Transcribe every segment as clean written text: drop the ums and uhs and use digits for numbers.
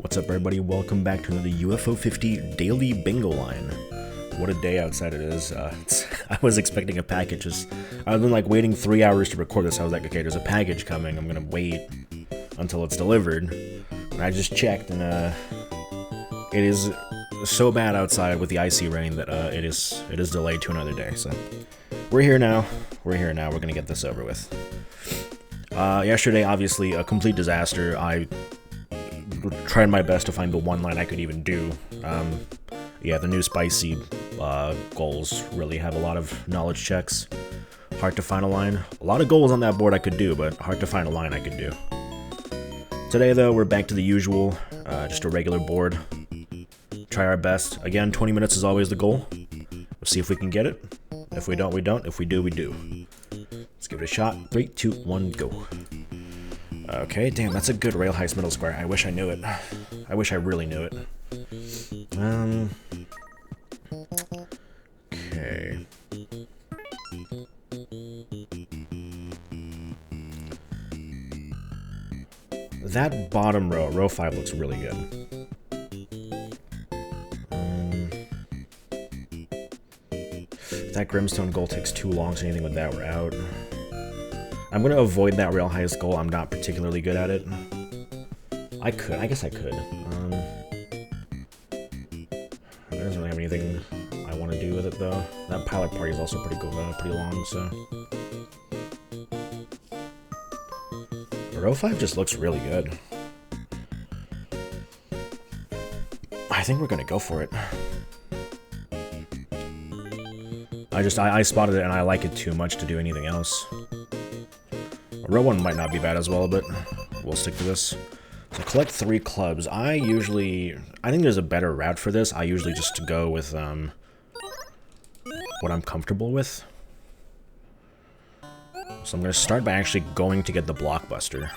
What's up, everybody? Welcome back to another UFO 50 daily bingo line. What a day outside it is. I was expecting a package. I've been like waiting 3 hours to record this. I was like, okay, there's a package coming. I'm gonna wait until it's delivered. And I just checked, and it is so bad outside with the icy rain that it is delayed to another day. So we're here now. We're gonna get this over with. Yesterday, obviously, a complete disaster. I tried my best to find the one line I could even do. Yeah, the new spicy goals really have a lot of knowledge checks. Hard to find a line. A lot of goals on that board I could do, but hard to find a line I could do. Today, though, we're back to the usual, just a regular board. Try our best. Again, 20 minutes is always the goal. We'll see if we can get it. If we don't, we don't. If we do, we do. Let's give it a shot. 3, 2, 1, go. Okay, damn, that's a good rail heist middle square. I wish I knew it. I wish I really knew it. Okay. That bottom row 5 looks really good. That Grimstone goal takes too long, so anything with that, we're out. I'm going to avoid that rail heist goal. I'm not particularly good at it. I guess I could. It doesn't really have anything I want to do with it, though. That pilot party is also pretty long, so. Row 5 just looks really good. I think we're going to go for it. I spotted it and I like it too much to do anything else. Row 1 might not be bad as well, but we'll stick to this. So collect 3 clubs. I think there's a better route for this. I usually just go with what I'm comfortable with. So I'm going to start by actually going to get the blockbuster.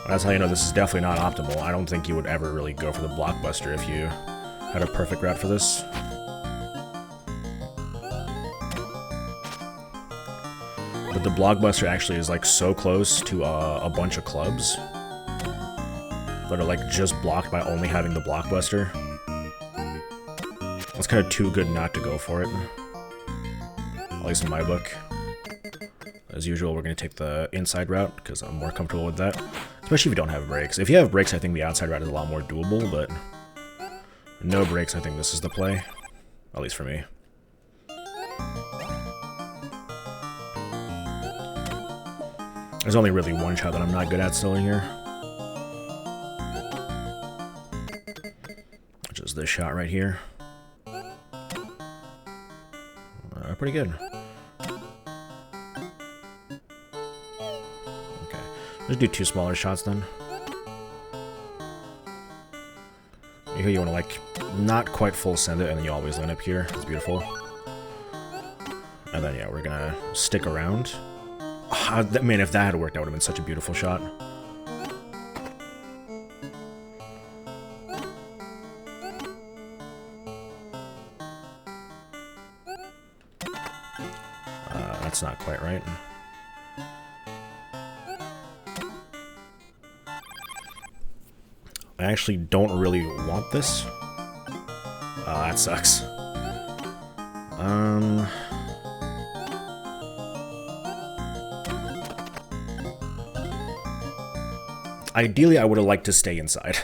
That's how you know this is definitely not optimal. I don't think you would ever really go for the blockbuster if you had a perfect route for this. But the blockbuster actually is like so close to a bunch of clubs that are like just blocked by only having the blockbuster. It's kind of too good not to go for it. At least in my book. As usual, we're going to take the inside route because I'm more comfortable with that. Especially if you don't have brakes. If you have brakes, I think the outside route is a lot more doable, but no brakes, I think this is the play. At least for me. There's only really one shot that I'm not good at still in here. Which is this shot right here. Pretty good. Okay. Let's do 2 smaller shots then. Here you want to like not quite full send it, and then you always land up here. It's beautiful. And then yeah, we're gonna stick around. Oh, man, if that had worked, that would have been such a beautiful shot. That's not quite right. I actually don't really want this. That sucks. Ideally, I would have liked to stay inside.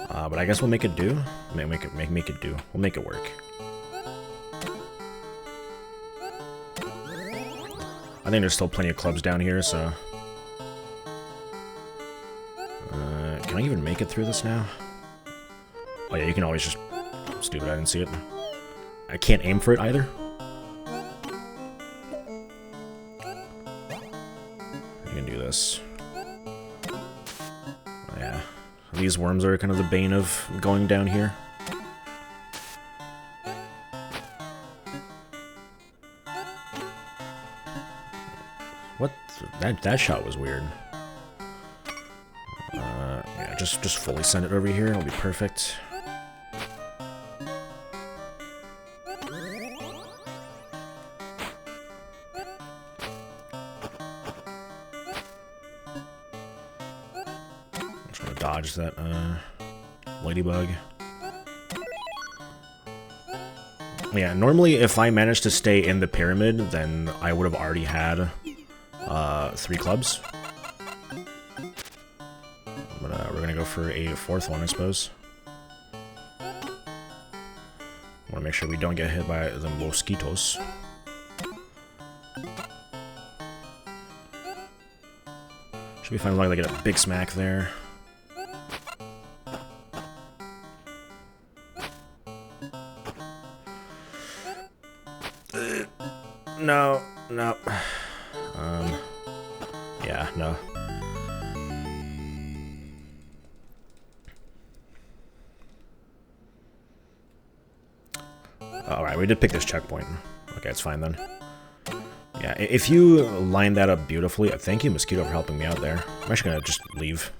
But I guess we'll make it do. Make it do. We'll make it work. I think there's still plenty of clubs down here, so. Can I even make it through this now? Oh yeah, you can always just. Stupid, I didn't see it. I can't aim for it either. This. Oh, yeah. These worms are kind of the bane of going down here. What? That shot was weird. Yeah, just fully send it over here. It'll be perfect. dodge that ladybug. Yeah, normally if I managed to stay in the pyramid, then I would have already had 3 clubs. But we're gonna go for a 4th one, I suppose. Want to make sure we don't get hit by the mosquitoes. Should be fine as long as I get a big smack there. No, no. Yeah, no. Alright, we did pick this checkpoint. Okay, it's fine then. Yeah, if you line that up beautifully, thank you, Mosquito, for helping me out there. I'm actually gonna just leave.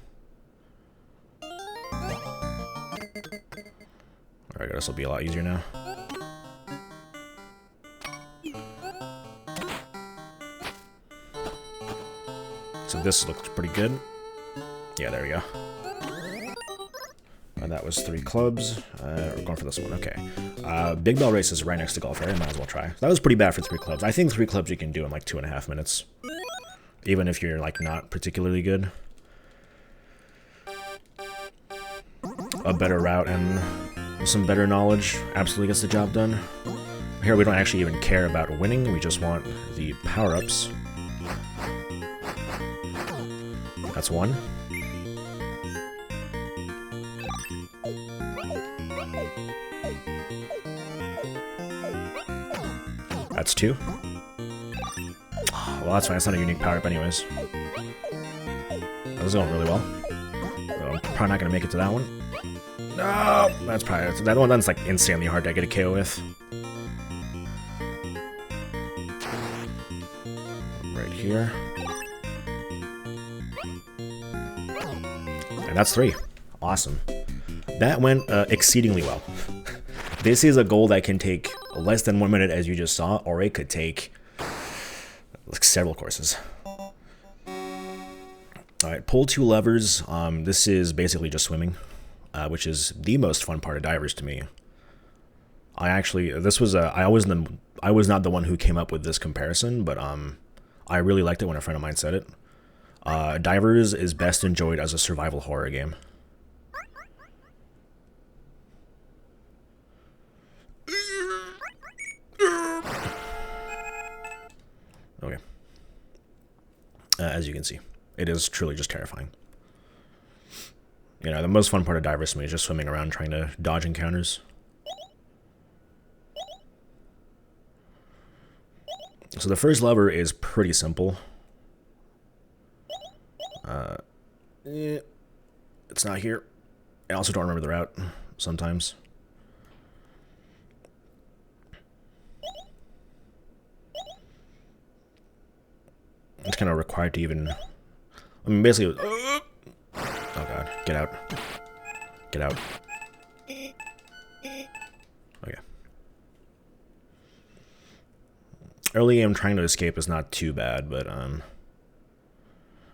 Alright, this will be a lot easier now. So this looks pretty good. Yeah, there we go. And that was 3 clubs. We're going for this one, okay. Big Bell Race is right next to Golf Area, might as well try. That was pretty bad for 3 clubs. I think 3 clubs you can do in like 2.5 minutes. Even if you're like not particularly good. A better route and some better knowledge absolutely gets the job done. Here we don't actually even care about winning, we just want the power-ups. That's 1. That's 2. Well, that's fine. It's not a unique power-up anyways. This is going really well. I'm probably not going to make it to that one. No! That's probably... That one, that's like insanely hard to get a KO with. Right here. And that's 3. Awesome. That went exceedingly well. This is a goal that can take less than 1 minute, as you just saw, or it could take like several courses. Alright, pull 2 levers. This is basically just swimming, which is the most fun part of divers to me. I was not the one who came up with this comparison, but I really liked it when a friend of mine said it. Divers is best enjoyed as a survival horror game. Okay. As you can see, it is truly just terrifying. You know, the most fun part of divers to me is just swimming around trying to dodge encounters. So the first lever is pretty simple. It's not here. I also don't remember the route sometimes. It's kind of required to even... I mean, basically... Oh god, get out. Get out. Okay. Early game trying to escape is not too bad, but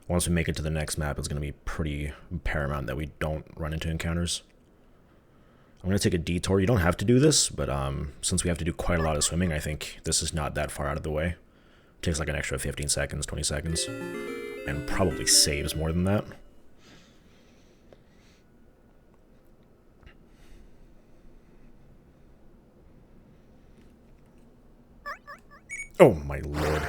once we make it to the next map, it's going to be pretty paramount that we don't run into encounters. I'm going to take a detour. You don't have to do this, but since we have to do quite a lot of swimming, I think this is not that far out of the way. It takes like an extra 15 seconds, 20 seconds, and probably saves more than that. Oh my lord.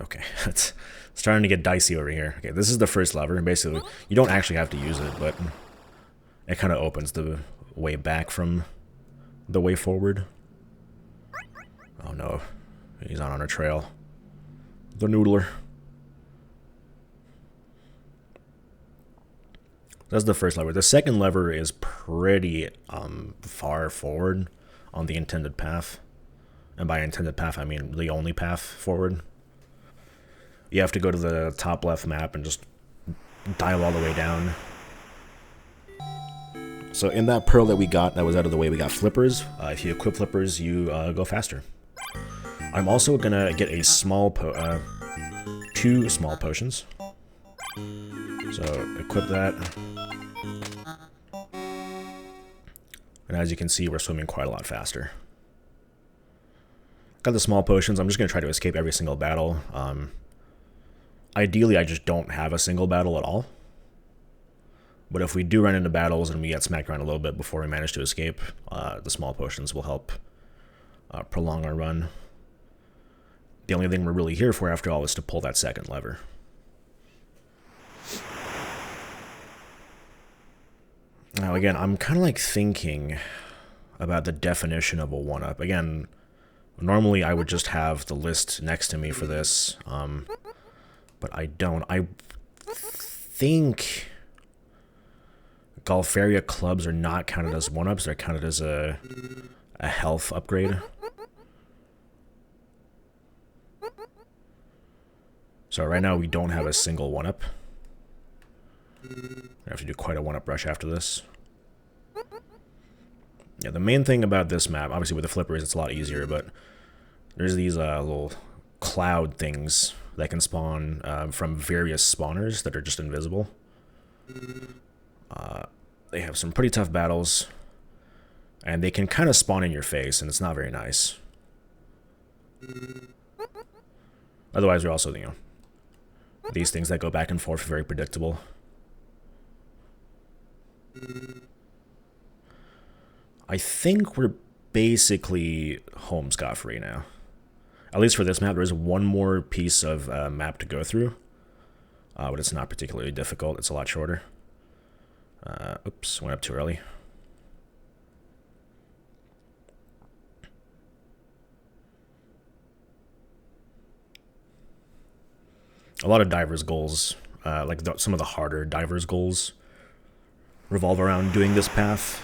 Okay, it's starting to get dicey over here. Okay, this is the first lever. Basically, you don't actually have to use it, but it kind of opens the way back from the way forward. Oh no, he's not on a trail. The noodler. That's the first lever. The second lever is pretty far forward on the intended path. And by intended path, I mean the only path forward. You have to go to the top left map and just dial all the way down. So in that pearl that we got, that was out of the way, we got flippers. If you equip flippers, you go faster. I'm also gonna get a small two small potions. So equip that. And as you can see, we're swimming quite a lot faster. Got the small potions. I'm just gonna try to escape every single battle. Ideally, I just don't have a single battle at all. But if we do run into battles and we get smacked around a little bit before we manage to escape, the small potions will help prolong our run. The only thing we're really here for, after all, is to pull that second lever. Now, again, I'm kind of like thinking about the definition of a 1-up. Again, normally I would just have the list next to me for this, but I don't. I think Golfaria clubs are not counted as 1-ups. They're counted as a health upgrade. So right now we don't have a single 1-up. I have to do quite a 1-up rush after this. Yeah, the main thing about this map, obviously with the flippers it's a lot easier, but there's these little cloud things that can spawn from various spawners that are just invisible. They have some pretty tough battles, and they can kind of spawn in your face, and it's not very nice. Otherwise, they're also, you know, these things that go back and forth are very predictable. I think we're basically home scot-free now. At least for this map, there is one more piece of map to go through, but it's not particularly difficult. It's a lot shorter. Oops, went up too early. A lot of divers' goals, like some of the harder divers' goals, revolve around doing this path.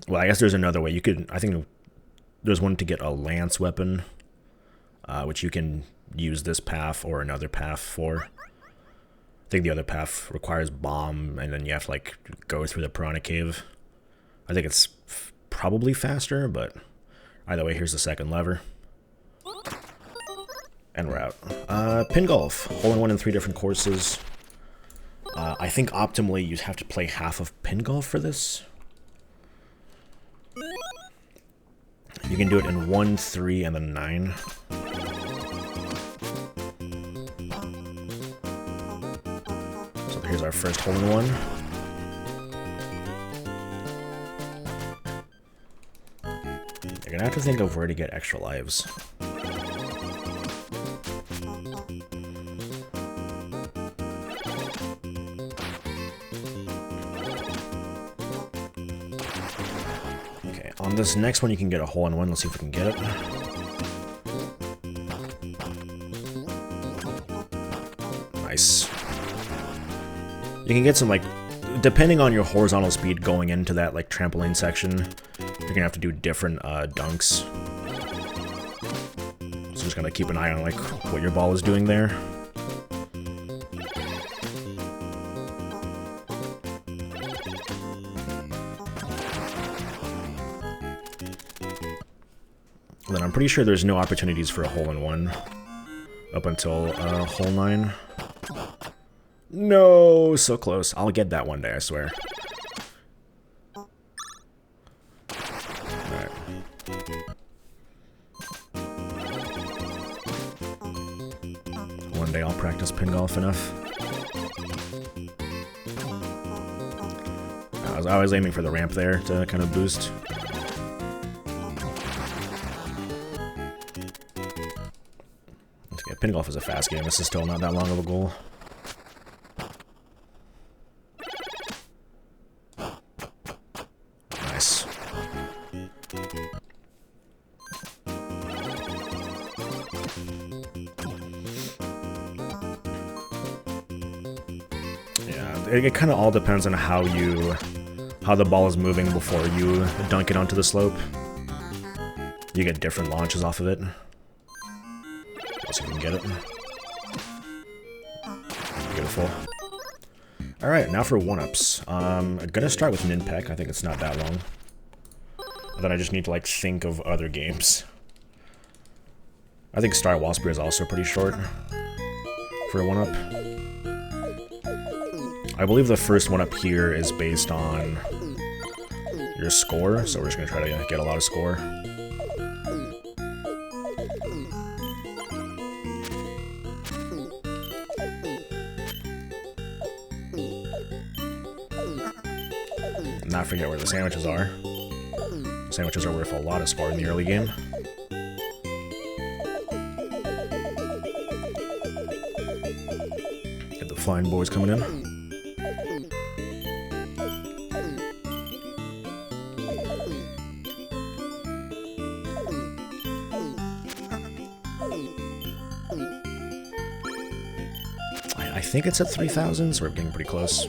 Well, I guess there's another way. You could, I think there's one to get a lance weapon, which you can use this path or another path for. I think the other path requires bomb, and then you have to like go through the piranha cave. I think it's probably faster, but either way, here's the second lever. And we're out. Pin golf. Hole-in-one in 3 different courses. I think optimally you'd have to play half of pin golf for this. You can do it in 1, 3, and then 9. So here's our first hole-in-one. You're gonna have to think of where to get extra lives. On this next one, you can get a hole-in-one. Let's see if we can get it. Nice. You can get some, like, depending on your horizontal speed going into that, like, trampoline section, you're gonna have to do different dunks. So just gotta keep an eye on, like, what your ball is doing there. Then I'm pretty sure there's no opportunities for a hole-in-one up until hole 9. No, so close. I'll get that one day, I swear. Alright. One day I'll practice pin golf enough. I was always aiming for the ramp there to kind of boost. Pin golf is a fast game. This is still not that long of a goal. Nice. Yeah, it kind of all depends on how the ball is moving before you dunk it onto the slope. You get different launches off of it. Let's see if we can get it. Beautiful. Alright, now for 1-ups. I'm gonna start with Ninpeck. I think it's not that long. then I just need to like think of other games. I think Star Wars Beer is also pretty short for a 1-up. I believe the first 1-up here is based on your score, so we're just gonna try to get a lot of score. Not forget where the sandwiches are. Sandwiches are worth a lot of score in the early game. Get the flying boys coming in. I think it's at 3,000, so we're getting pretty close.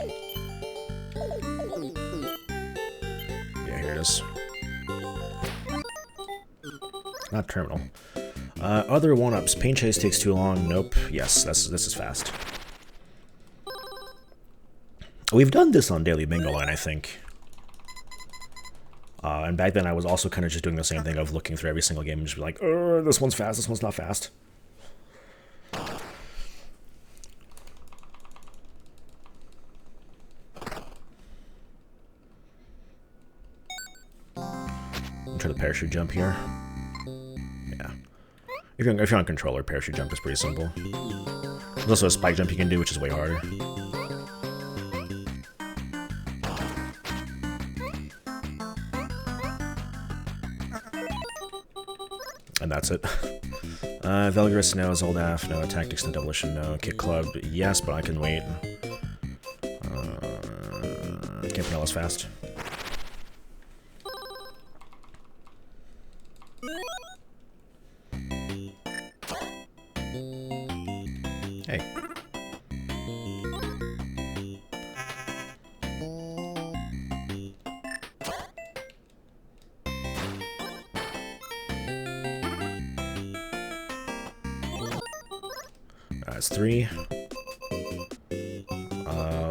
Not terminal. Other 1-ups. Paint chase takes too long. Nope. Yes, this is fast. We've done this on Daily Bingo Line, I think. And back then I was also kind of just doing the same thing of looking through every single game and just be like, this one's fast, this one's not fast. Try the parachute jump here. Yeah. If you're on controller, parachute jump is pretty simple. There's also a spike jump you can do, which is way harder. And that's it. Velgarus, no. Zoldath, no. Tactics, no. Demolition, no. Kick Club, yes, but I can wait. Campanella is fast. Hey. That's 3.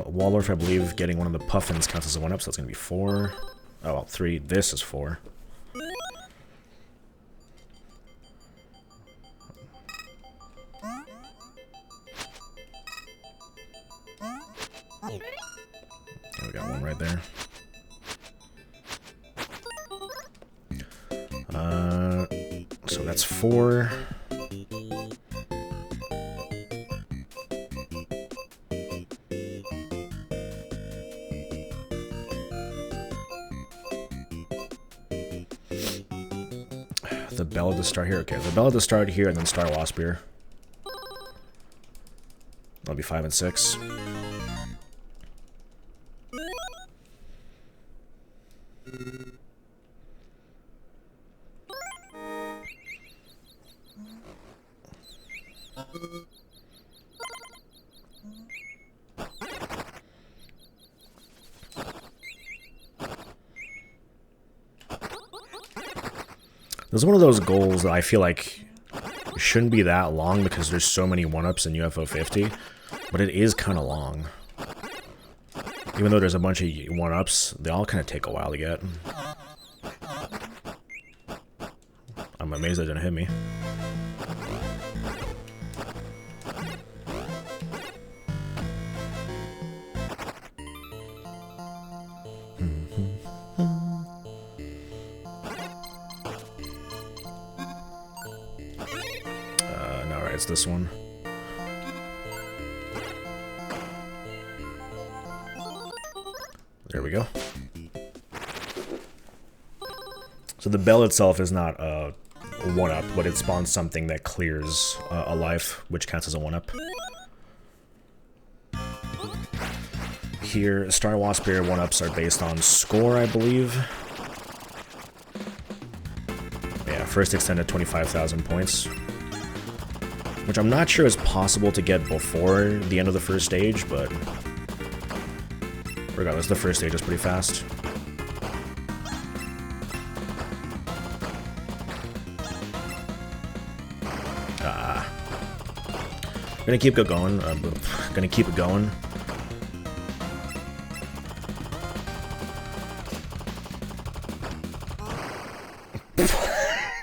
Waldorf, I believe, getting one of the puffins counts as a 1-up, so that's going to be 4. Oh, well, 3. This is 4. Okay, we got one right there. So that's 4. The bell at the start here. Okay, the bell at the start here, and then Star Wasp here. That'll be 5 and 6. This is one of those goals that I feel like shouldn't be that long because there's so many 1-ups in UFO 50, but it is kind of long. Even though there's a bunch of 1-ups, they all kind of take a while to get. I'm amazed they didn't hit me. It's this one. There we go. So the bell itself is not a 1-up, but it spawns something that clears a life, which counts as a 1-up. Here, Star Wasp Bear 1-ups are based on score, I believe. Yeah, first extended 25,000 points. Which I'm not sure is possible to get before the end of the first stage, but regardless, the first stage is pretty fast. Gonna keep it going. Gonna keep it going.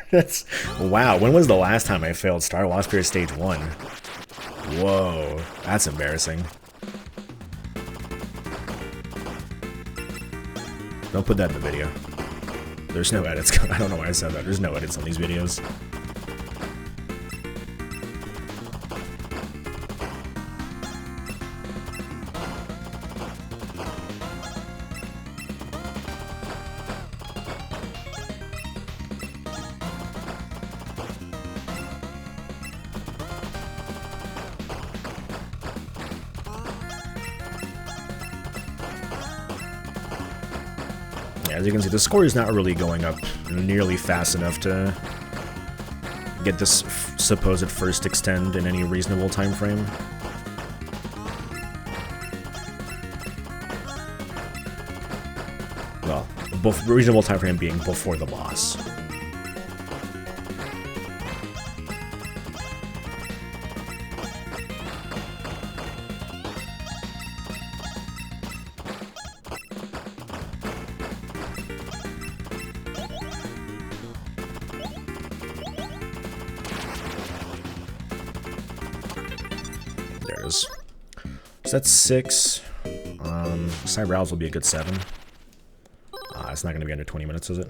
That's wow. When was the last time I failed Star Wars Spirit Stage 1? Whoa, that's embarrassing. Don't put that in the video. There's no edits. I don't know why I said that. There's no edits on these videos. As you can see, the score is not really going up nearly fast enough to get this supposed first extend in any reasonable time frame. Well, both reasonable time frame being before the boss. There it is. So that's 6. Cyber Owls will be a good 7. It's not going to be under 20 minutes, is it?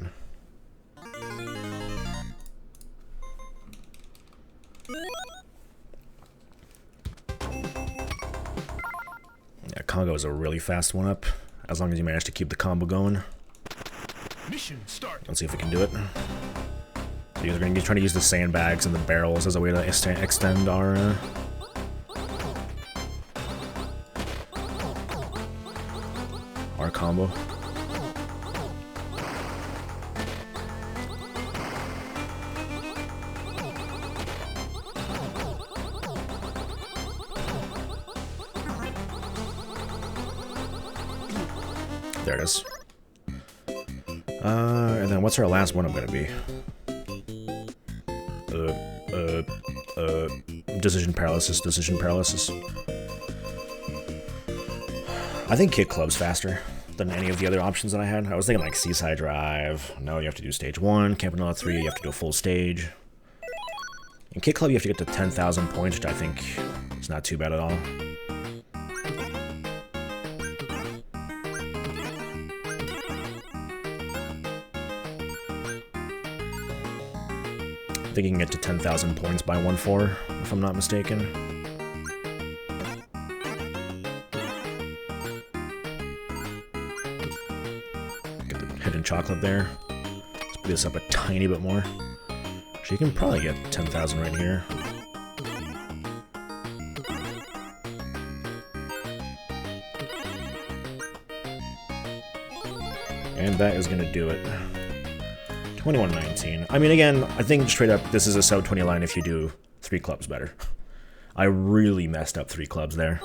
Yeah, Congo is a really fast one up, as long as you manage to keep the combo going. Mission start. Let's see if we can do it. So we're going to be trying to use the sandbags and the barrels as a way to extend our combo. There it is. And then what's our last one I'm gonna be? Decision paralysis, decision paralysis. I think Kick Club's faster than any of the other options that I had. I was thinking like Seaside Drive. No, you have to do stage 1. Campanella 3, you have to do a full stage. In Kick Club, you have to get to 10,000 points, which I think is not too bad at all. I think you can get to 10,000 points by 1-4, if I'm not mistaken. Get the hidden chocolate there. Let's put this up a tiny bit more. So you can probably get 10,000 right here. And that is going to do it. 2119. I mean, again, I think straight up, this is a sub 20 line if you do 3 clubs better. I really messed up 3 clubs there.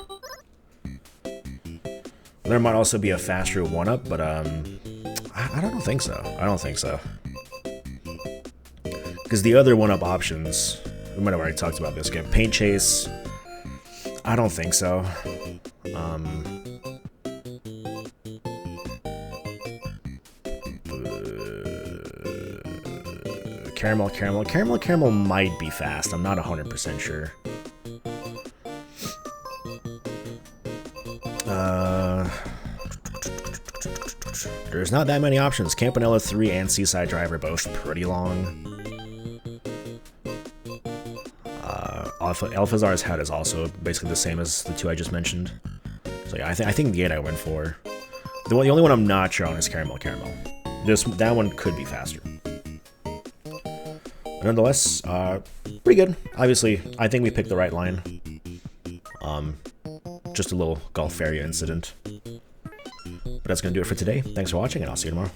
There might also be a faster 1-up, but I don't think so. I don't think so. Because the other 1-up options, we might have already talked about this game. Paint Chase, I don't think so. Caramel might be fast. I'm not 100% sure. There's not that many options. Campanella 3 and Seaside Drive are both pretty long. Alphazar's Hat is also basically the same as the 2 I just mentioned. So yeah, I think the 8 I went for. The only one I'm not sure on is Caramel. That one could be faster. But nonetheless, pretty good. Obviously, I think we picked the right line. Just a little Golf Area incident. But that's going to do it for today. Thanks for watching, and I'll see you tomorrow.